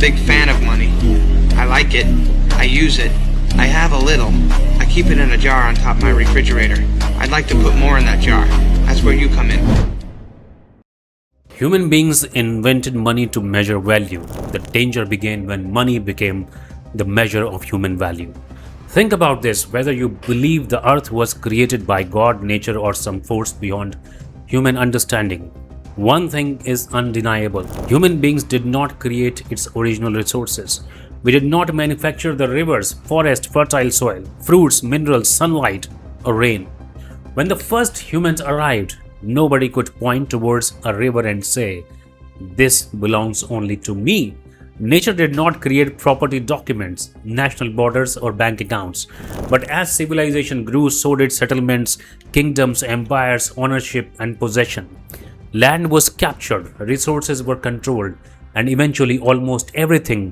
big fan of money. I like it. I use it. I have a little. I keep it in a jar on top of my refrigerator. I'd like to put more in that jar. That's where you come in. Human beings invented money to measure value. The danger began when money became the measure of human value. Think about this, whether you believe the earth was created by God, nature, or some force beyond human understanding. One thing is undeniable. Human beings did not create its original resources. We did not manufacture the rivers, forest, fertile soil, fruits, minerals, sunlight, or rain. When the first humans arrived, nobody could point towards a river and say, "This belongs only to me." Nature did not create property documents, national borders, or bank accounts. But as civilization grew, so did settlements, kingdoms, empires, ownership, and possession. Land was captured, resources were controlled, and eventually almost everything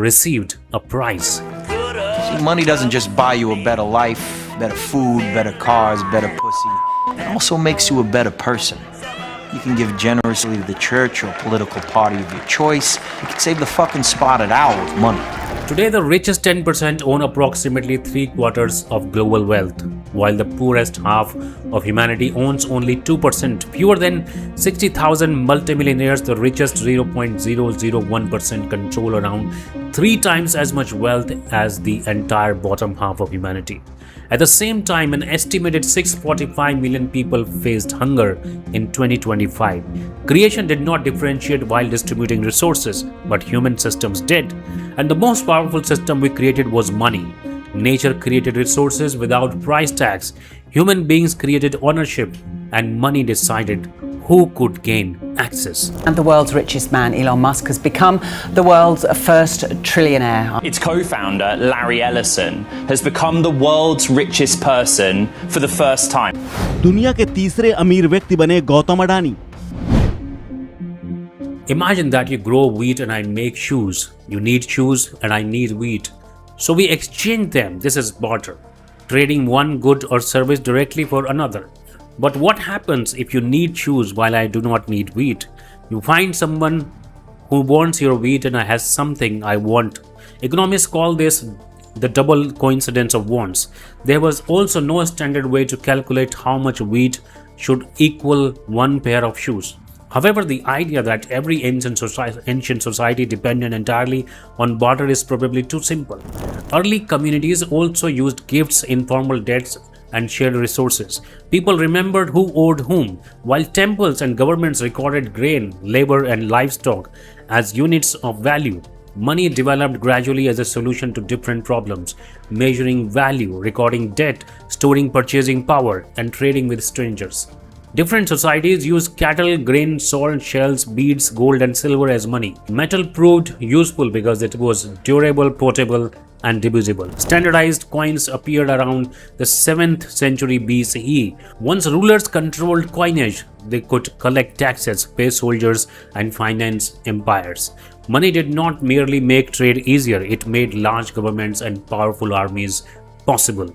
received a price. See, money doesn't just buy you a better life, better food, better cars, better pussy. It also makes you a better person. You can give generously to the church or political party of your choice. You can save the fucking spotted owl with money. Today, the richest 10% own approximately 3/4 of global wealth, while the poorest half of humanity owns only 2%. Fewer than 60,000 multimillionaires, the richest 0.001%, control around 3 times as much wealth as the entire bottom half of humanity. At the same time, an estimated 645 million people faced hunger in 2025. Creation did not differentiate while distributing resources, but human systems did. And the most powerful system we created was money. Nature created resources without price tags. Human beings created ownership, and money decided who could gain access. And the world's richest man, Elon Musk, has become the world's first trillionaire. Its co-founder, Larry Ellison, has become the world's richest person for the first time. दुनिया के तीसरे अमीर व्यक्ति बने Gautam Adani. Imagine that you grow wheat and I make shoes. You need shoes and I need wheat. So we exchange them. This is barter, trading one good or service directly for another. But what happens if you need shoes while I do not need wheat? You find someone who wants your wheat and has something I want. Economists call this the double coincidence of wants. There was also no standard way to calculate how much wheat should equal one pair of shoes. However, the idea that every ancient society depended entirely on barter is probably too simple. Early communities also used gifts, informal debts, and shared resources. People remembered who owed whom, while temples and governments recorded grain, labor, and livestock as units of value. Money developed gradually as a solution to different problems, measuring value, recording debt, storing purchasing power, and trading with strangers. Different societies used cattle, grain, salt, shells, beads, gold, and silver as money. Metal proved useful because it was durable, portable, and divisible. Standardized coins appeared around the 7th century BCE. Once rulers controlled coinage, they could collect taxes, pay soldiers, and finance empires. Money did not merely make trade easier, it made large governments and powerful armies possible.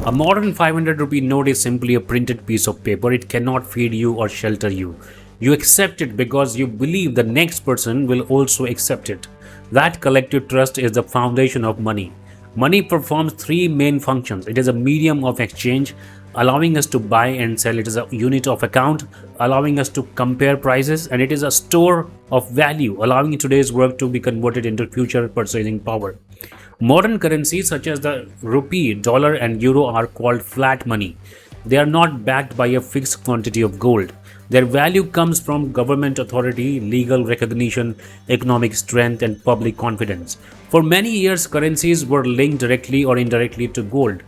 A modern 500 rupee note is simply a printed piece of paper. It cannot feed you or shelter you. You accept it because you believe the next person will also accept it. That collective trust is the foundation of money. Money performs 3 main functions. It is a medium of exchange, allowing us to buy and sell. It is a unit of account, allowing us to compare prices, and it is a store of value, allowing today's work to be converted into future purchasing power. Modern currencies such as the rupee, dollar, and euro are called flat money. They are not backed by a fixed quantity of gold. Their value comes from government authority, legal recognition, economic strength, and public confidence. For many years, currencies were linked directly or indirectly to gold.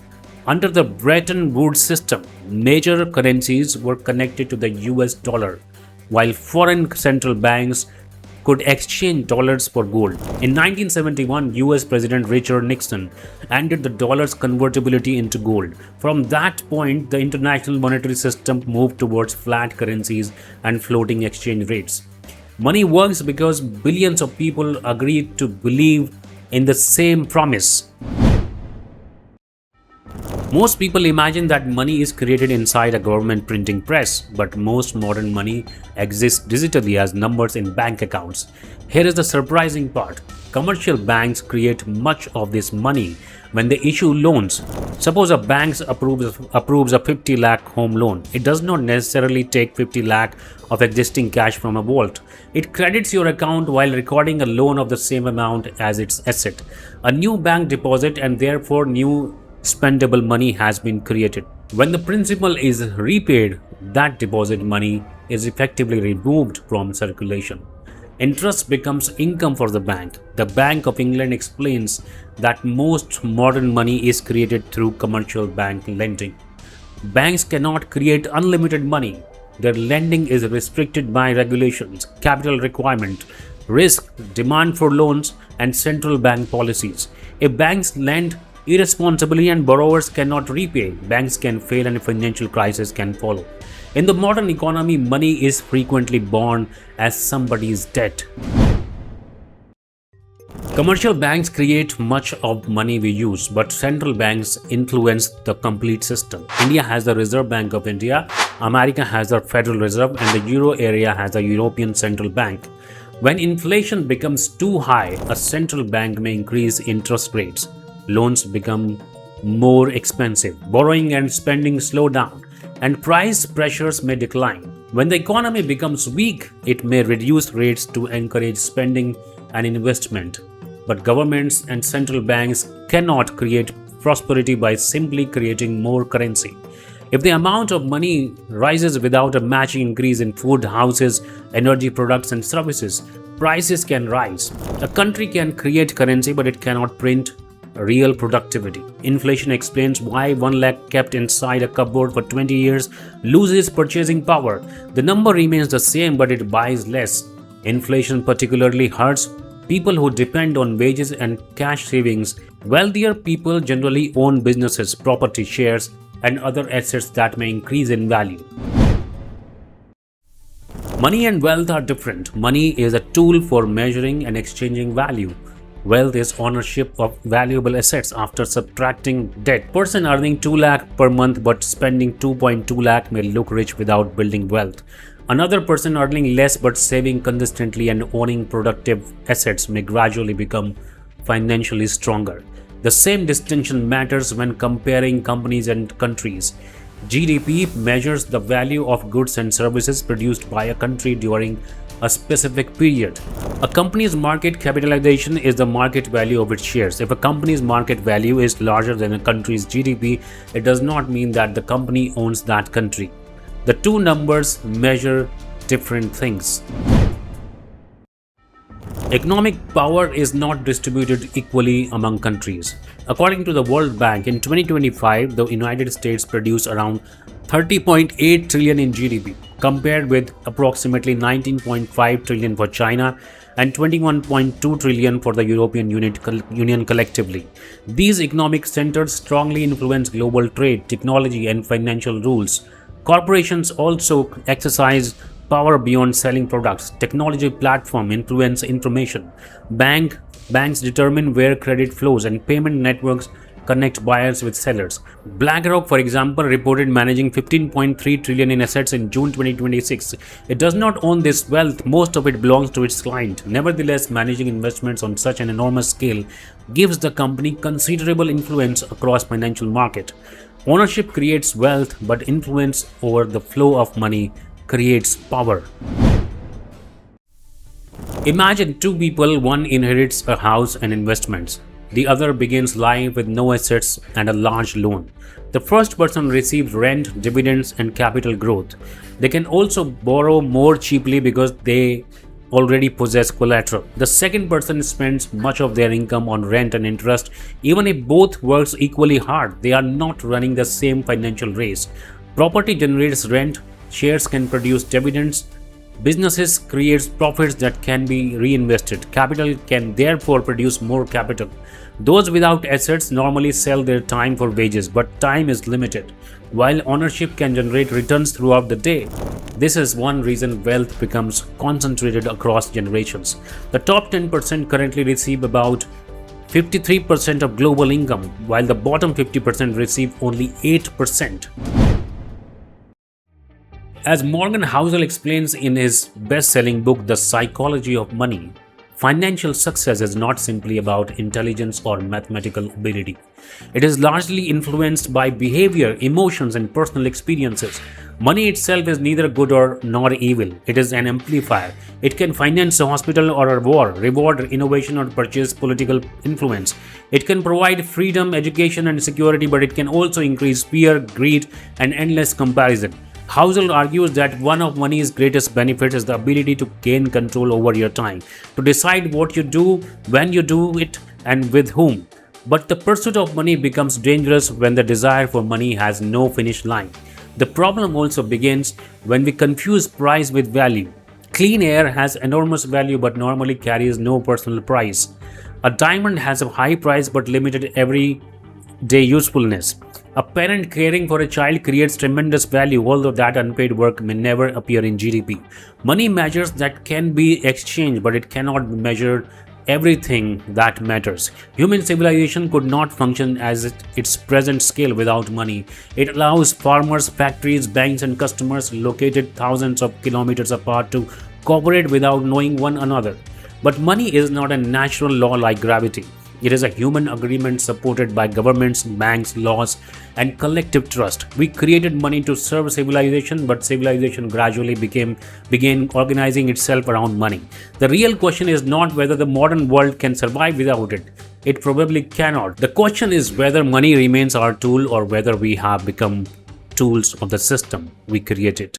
Under the Bretton Woods system, major currencies were connected to the US dollar, while foreign central banks could exchange dollars for gold. In 1971, US President Richard Nixon ended the dollar's convertibility into gold. From that point, the international monetary system moved towards flat currencies and floating exchange rates. Money works because billions of people agreed to believe in the same promise. Most people imagine that money is created inside a government printing press, but most modern money exists digitally as numbers in bank accounts. Here is the surprising part. Commercial banks create much of this money when they issue loans. Suppose a bank approves a 50 lakh home loan. It does not necessarily take 50 lakh of existing cash from a vault. It credits your account while recording a loan of the same amount as its asset. A new bank deposit and therefore new spendable money has been created. When the principal is repaid, that deposit money is effectively removed from circulation. Interest becomes income for the bank. The Bank of England explains that most modern money is created through commercial bank lending. Banks cannot create unlimited money. Their lending is restricted by regulations, capital requirement, risk, demand for loans, and central bank policies. If banks lend irresponsibly and borrowers cannot repay, banks can fail and a financial crisis can follow. In the modern economy, money is frequently born as somebody's debt. Commercial banks create much of money we use, but central banks influence the complete system. India has the Reserve Bank of India, America has the Federal Reserve, and the Euro area has the European Central Bank. When inflation becomes too high, a central bank may increase interest rates. Loans become more expensive, borrowing and spending slow down, and price pressures may decline. When the economy becomes weak, it may reduce rates to encourage spending and investment. But governments and central banks cannot create prosperity by simply creating more currency. If the amount of money rises without a matching increase in food, houses, energy products and services, prices can rise. A country can create currency, but it cannot print real productivity. Inflation explains why 1 lakh kept inside a cupboard for 20 years loses purchasing power. The number remains the same, but it buys less. Inflation particularly hurts people who depend on wages and cash savings. Wealthier people generally own businesses, property, shares, and other assets that may increase in value. Money and wealth are different. Money is a tool for measuring and exchanging value. Wealth is ownership of valuable assets after subtracting debt. Person earning 2 lakh per month but spending 2.2 lakh may look rich without building wealth. Another person earning less but saving consistently and owning productive assets may gradually become financially stronger. The same distinction matters when comparing companies and countries. GDP measures the value of goods and services produced by a country during a specific period. A company's market capitalization is the market value of its shares. If a company's market value is larger than a country's GDP, it does not mean that the company owns that country. The two numbers measure different things. Economic power is not distributed equally among countries. According to the World Bank, in 2025, the United States produced around 30.8 trillion in GDP, compared with approximately 19.5 trillion for China and 21.2 trillion for the European Union collectively. These economic centers strongly influence global trade, technology, and financial rules. Corporations also exercise power beyond selling products. Technology platforms influence information. Banks determine where credit flows, and payment networks connect buyers with sellers. BlackRock, for example, reported managing 15.3 trillion in assets in June 2026. It does not own this wealth. Most of it belongs to its client. Nevertheless, managing investments on such an enormous scale gives the company considerable influence across financial market. Ownership creates wealth, but influence over the flow of money creates power. Imagine two people, one inherits a house and investments. The other begins life with no assets and a large loan. The first person receives rent, dividends, and capital growth. They can also borrow more cheaply because they already possess collateral. The second person spends much of their income on rent and interest. Even if both works equally hard, they are not running the same financial race. Property generates rent, shares can produce dividends, businesses create profits that can be reinvested. Capital can therefore produce more capital. Those without assets normally sell their time for wages, but time is limited, while ownership can generate returns throughout the day. This is one reason wealth becomes concentrated across generations. The top 10% currently receive about 53% of global income, while the bottom 50% receive only 8%. As Morgan Housel explains in his best-selling book, The Psychology of Money, financial success is not simply about intelligence or mathematical ability. It is largely influenced by behavior, emotions, and personal experiences. Money itself is neither good nor evil. It is an amplifier. It can finance a hospital or a war, reward innovation, or purchase political influence. It can provide freedom, education, and security, but it can also increase fear, greed, and endless comparison. Housel argues that one of money's greatest benefits is the ability to gain control over your time, to decide what you do, when you do it, and with whom. But the pursuit of money becomes dangerous when the desire for money has no finish line. The problem also begins when we confuse price with value. Clean air has enormous value but normally carries no personal price. A diamond has a high price but limited everyday usefulness. A parent caring for a child creates tremendous value, although that unpaid work may never appear in GDP. Money measures that can be exchanged, but it cannot measure everything that matters. Human civilization could not function as its present scale without money. It allows farmers, factories, banks, and customers located thousands of kilometers apart to cooperate without knowing one another. But money is not a natural law like gravity. It is a human agreement supported by governments, banks, laws, and collective trust. We created money to serve civilization, but civilization gradually began organizing itself around money. The real question is not whether the modern world can survive without it. It probably cannot. The question is whether money remains our tool or whether we have become tools of the system we created.